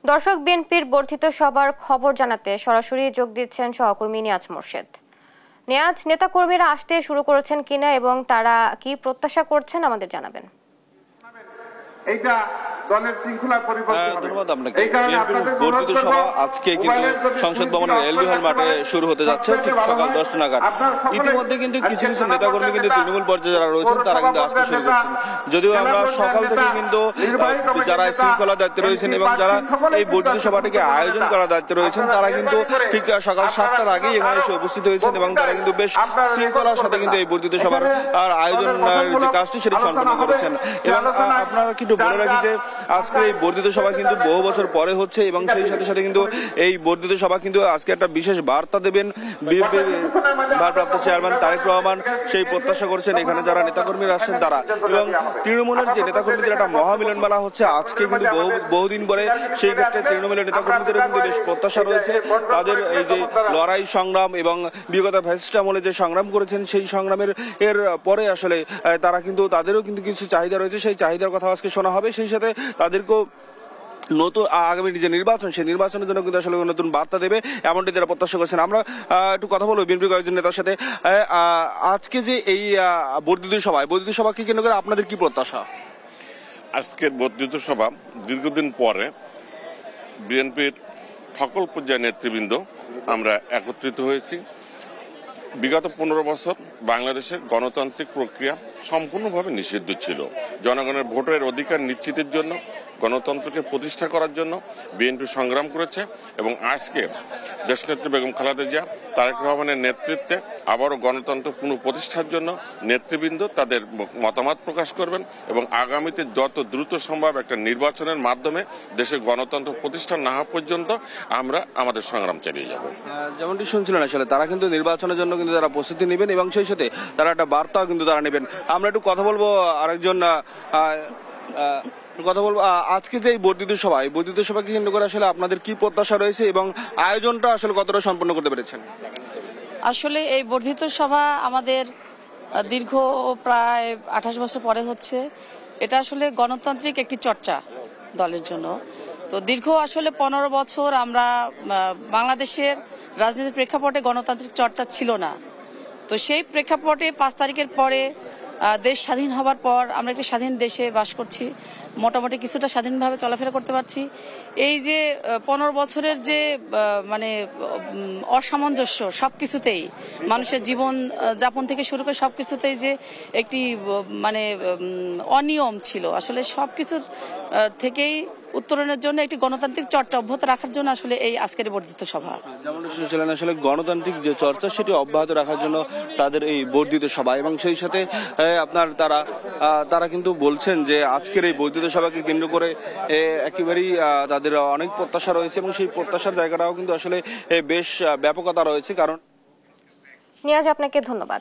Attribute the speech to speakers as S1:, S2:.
S1: দর্শক, বিএনপির বর্ধিত সভার খবর জানাতে সরাসরি যোগ দিচ্ছেন সহকর্মী নিয়াজ মোর্শেদ। নিয়াজ, নেতাকর্মীরা আসতে শুরু করেছেন কিনা এবং তারা কি প্রত্যাশা করছেন আমাদের জানাবেন।
S2: এইটা দলের শৃঙ্খলা পরিবর্তন।
S3: ধন্যবাদ আপনাকে। বিএনপির বর্ধিত সভা আজকে কিন্তু সংসদ ভবনের এলডি হল মাঠে শুরু হতে যাচ্ছে ঠিক সকাল 10টা নাগাদ। ইতিমধ্যে কিন্তু কিছু কিছু নেতাকর্মী কিন্তু তৃণমূল পর্যায়ে যারা রয়েছেন তারা কিন্তু আসতে শুরু করছেন। যদিও আমরা সকাল থেকে কিন্তু যারা শৃঙ্খলা দায়িত্বে রয়েছেন এবং যারা এই বর্ধিত সভাটিকে আয়োজন করার দায়িত্বে রয়েছেন তারা কিন্তু ঠিক সকাল 7টার আগেই এখানে এসে উপস্থিত হয়েছেন এবং তারা কিন্তু বেশ শৃঙ্খলার সাথে কিন্তু এই বর্ধিত সভার আয়োজনের যে কাজটি সেটি সম্পন্ন করেছেন। এবং আপনারা কিন্তু বলে রাখি যে আজকের এই বর্ধিত সভা কিন্তু বহু বছর পরে হচ্ছে এবং সেই সাথে সাথে কিন্তু এই বর্ধিত সভা কিন্তু আজকে একটা বিশেষ বার্তা দেবেন বিএনপির ভারপ্রাপ্ত চেয়ারম্যান তারেক রহমান। সেই প্রত্যাশা করছেন এখানে যারা নেতাকর্মীরা আসছেন তারা। এবং তৃণমূলের যে নেতাকর্মীদের একটা মহামিলন মেলা হচ্ছে আজকে কিন্তু বহুদিন পরে, সেই ক্ষেত্রে তৃণমূলের নেতাকর্মীদের কিন্তু বেশ প্রত্যাশা রয়েছে। তাদের এই যে লড়াই সংগ্রাম এবং বিগত ফ্যাসিস্ট আমলে যে সংগ্রাম করেছেন সেই সংগ্রামের পরে আসলে তারা কিন্তু তাদেরও কিন্তু কিছু চাহিদা রয়েছে, সেই চাহিদার কথা আজকে শোনা হবে। সেই সাথে তাদেরকেও নতুন আগামী যে নির্বাচন সেই নির্বাচনের জন্য কিন্তু আসলে নতুন বার্তা দেবে এমনটি তারা প্রত্যাশা করছেন। আমরা একটু কথা বলবো বিএনপির কয়েকজন নেতার সাথে। আজকে যে এই বর্ধিত সভাকে কেন্দ্র করে আপনাদের কি প্রত্যাশা?
S4: আজকের বর্ধিত সভা দীর্ঘদিন পরে বিএনপির সকল পর্যায়ের নেতৃবৃন্দ আমরা একত্রিত হয়েছি। বিগত 15 বছর বাংলাদেশের গণতান্ত্রিক প্রক্রিয়া সম্পূর্ণভাবে নিষিদ্ধ ছিল। জনগণের ভোটের অধিকার নিশ্চিতের জন্য, গণতন্ত্রকে প্রতিষ্ঠা করার জন্য বিএনপি সংগ্রাম করেছে এবং আজকে দেশনেত্রী বেগম খালেদা জিয়া, তারেক রহমানের নেতৃত্বে আবারও গণতন্ত্র পুনঃপ্রতিষ্ঠার জন্য নেতৃবৃন্দ তাদের মতামত প্রকাশ করবেন এবং আগামীতে যত দ্রুত সম্ভব একটা নির্বাচনের মাধ্যমে দেশে গণতন্ত্র প্রতিষ্ঠা না হওয়া পর্যন্ত আমরা আমাদের সংগ্রাম চালিয়ে যাব।
S3: যেমনটি শুনছিলেন আসলে তারা কিন্তু নির্বাচনের জন্য কিন্তু তারা প্রস্তুতি নেবেন এবং সেই সাথে তারা একটা বার্তাও কিন্তু তারা নেবেন। আমরা একটু কথা বলবো আরেকজন আজকে যে বর্ধিত সভাকে কেন্দ্র করে আসলে আপনাদের কি প্রত্যাশা রয়েছে এবং আয়োজনটা আসলে কতটা সম্পন্ন করতে পেরেছেন?
S5: আসলে এই বর্ধিত সভা আমাদের দীর্ঘ প্রায় 28 বছর পরে হচ্ছে। এটা আসলে গণতান্ত্রিক একটি চর্চা দলের জন্য। তো দীর্ঘ আসলে 15 বছর আমরা বাংলাদেশের রাজনীতির প্রেক্ষাপটে গণতান্ত্রিক চর্চা ছিল না। তো সেই প্রেক্ষাপটে 5 তারিখের পরে দেশ স্বাধীন হবার পর আমরা একটি স্বাধীন দেশে বাস করছি, মোটামুটি কিছুটা স্বাধীনভাবে চলাফেরা করতে পারছি। এই যে 15 বছরের যে মানে অসামঞ্জস্য সবকিছুতেই, মানুষের জীবন যাপন থেকে শুরু করে সবকিছুতেই যে একটি মানে অনিয়ম ছিল, আসলে সবকিছুর থেকেই উত্তরণের জন্য একটি গণতান্ত্রিক চর্চা অব্যাহত রাখার জন্য আসলে এই আজকের বর্ধিত সভা।
S3: যেমন শুনছিলেন আসলে গণতান্ত্রিক যে চর্চা সেটি অব্যাহত রাখার জন্য তাদের এই বর্ধিত সভা এবং সেই সাথে আপনার তারা কিন্তু বলছেন যে আজকের এই বর্ধিত সভাকে কেন্দ্র করে একেবারেই তাদের অনেক প্রত্যাশা রয়েছে এবং সেই প্রত্যাশার জায়গাটাও কিন্তু আসলে বেশ ব্যাপকতা রয়েছে। কারণ
S1: নিয়াজ, আপনাকে ধন্যবাদ।